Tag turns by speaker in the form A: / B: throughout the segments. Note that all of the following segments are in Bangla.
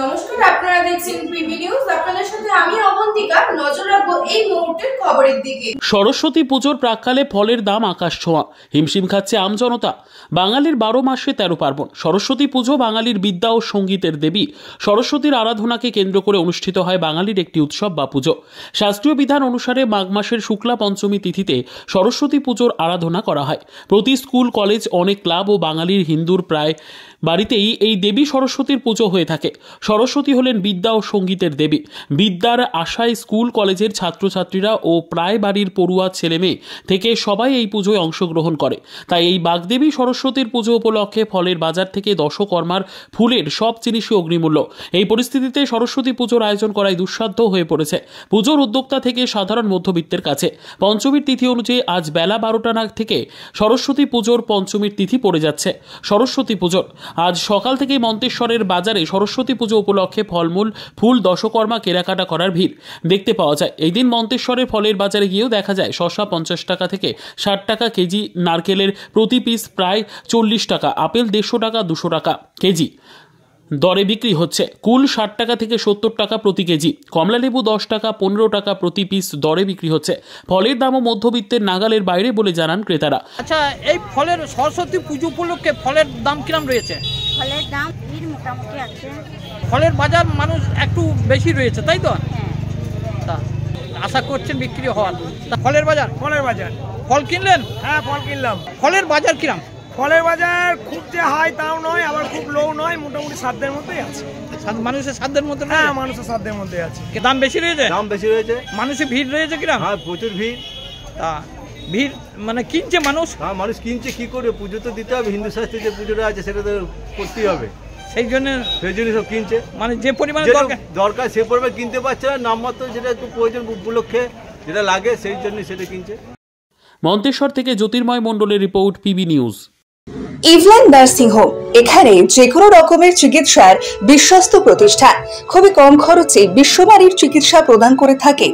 A: নমস্কার, আপনারা দেখছেন পিবি নিউজ। আপনাদের সাথে আমি অবন্তিকা। নজর রাখবো এই মুহূর্তের খবরের দিকে।
B: সরস্বতী পুজোর প্রাক্কালে ফলের দাম আকাশ ছোঁয়া, হিমশিম খাচ্ছে আমজনতা। বাঙালির 12 মাসে 13 পার্বণ। সরস্বতী পুজো বাঙালির বিদ্যা ও সঙ্গীতের দেবী সরস্বতীর আরাধনাকে কেন্দ্র করে অনুষ্ঠিত হয় বাঙালির একটি উৎসব বা পুজো। শাস্ত্রীয় বিধান অনুসারে মাঘ মাসের শুক্লা পঞ্চমী তিথিতে সরস্বতী পুজোর আরাধনা করা হয়। প্রতি স্কুল, কলেজ, অনেক ক্লাব ও বাঙালির হিন্দুর প্রায় বাড়িতেই এই দেবী সরস্বতীর পুজো হয়ে থাকে। সরস্বতী হলেন বিদ্যা ও সঙ্গীতের দেবী। বিদ্যার আশায় স্কুল কলেজের ছাত্রছাত্রীরা ও প্রায় বাড়ির পড়ুয়া ছেলেমেয়ে থেকে সবাই এই পুজোয় অংশগ্রহণ করে। তাই এই বাগদেবী সরস্বতীর পুজো উপলক্ষে ফলের বাজার থেকে দশকর্মার ফুলের সব জিনিসই অগ্নিমূল্য। এই পরিস্থিতিতে সরস্বতী পুজোর আয়োজন করাই দুঃসাধ্য হয়ে পড়েছে পুজোর উদ্যোক্তা থেকে সাধারণ মধ্যবিত্তের কাছে। পঞ্চমীর তিথি অনুযায়ী আজ বেলা 12টা নাগ থেকে সরস্বতী পুজোর পঞ্চমীর তিথি পড়ে যাচ্ছে। সরস্বতী পুজোর আজ সকাল থেকেই মন্তেশ্বরের বাজারে সরস্বতী পুজো উপলক্ষে ফলমূল, ফুল, দশকর্মা কেনাকাটা করার ভিড় দেখতে পাওয়া যায়। এই দিন মন্তেশ্বরের ফলের বাজারে গিয়েও দেখা যায় শসা 50 টাকা থেকে 60 টাকা কেজি, নারকেলের প্রতি পিস প্রায় 40 টাকা, আপেল 150 টাকা 200 টাকা কেজি দরে বিক্রি হচ্ছে। কুল 60 টাকা থেকে 70 টাকা প্রতি কেজি, কমলালেবু 10 টাকা 15 টাকা প্রতি পিস দরে বিক্রি হচ্ছে। ফলের দামও মধ্যবিত্তের নাগালের বাইরে বলে জানান ক্রেতারা।
C: আচ্ছা, এই ফলের সরস্বতী পুজো উপলক্ষে ফলের দাম কিরম রয়েছে?
D: ফলের দাম মোটামুটি আছে।
C: ফলের বাজার মানুষ একটু বেশি রয়েছে, তাই তো? তা আশা করছেন বিক্রি হওয়ার। ফলের বাজার ফল কিনলেন?
E: হ্যাঁ, ফল কিনলাম।
C: ফলের বাজার কিরম?
E: ফলের বাজার খুব যে হাই তাও নয়, আবার খুব লো নয়, মোটামুটি সাধ্যের মধ্যেই আছে।
C: মানুষের সাধ্যের মধ্যে?
E: হ্যাঁ, মানুষের সাধ্যের মধ্যে আছে।
C: দাম বেশি রয়েছে?
F: দাম বেশি রয়েছে।
C: মানুষের ভিড় রয়েছে কিরম?
F: হ্যাঁ, প্রচুর ভিড়।
C: তা ভিড় মানে কিনছে মানুষ?
F: হ্যাঁ, মানুষ কিনছে। কি করে? পুজো তো দিতে হবে, হিন্দু শাস্ত্রে যে পুজোটা আছে সেটা তো করতেই হবে।
C: সেই জন্য
F: সব কিনছে।
C: মানে যে পরিমাণে
F: দরকার সে পরিমাণে কিনতে পারছে না, নামমাত্র যেটা একটু প্রয়োজন উপলক্ষে যেটা লাগে সেই জন্য সেটা কিনছে।
B: মন্তেশ্বর থেকে জ্যোতির্ময় মণ্ডলের রিপোর্ট, পিবি নিউজ।
G: ইভল্যান্ড নার্সিং হোম, এখানে যে কোনো রকমের চিকিৎসার বিশ্বস্ত প্রতিষ্ঠান। খুবই কম খরচে বিশ্বমানের চিকিৎসা প্রদান করে থাকে।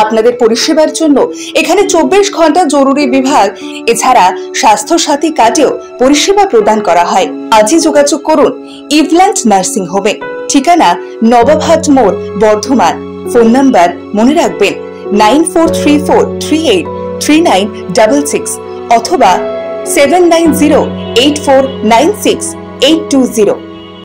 G: আপনাদের পরিষেবার জন্য এখানে 24 ঘন্টা জরুরি বিভাগ, এছাড়া স্বাস্থ্য সাথী কার্ডেও পরিষেবা প্রদান করা হয়। আজই যোগাযোগ করুন ইভল্যান্ড নার্সিং হোমে। ঠিকানা নবাবহাট মোড়, বর্ধমান। ফোন নাম্বার মনে রাখবেন 9434383966 অথবা 7908496820।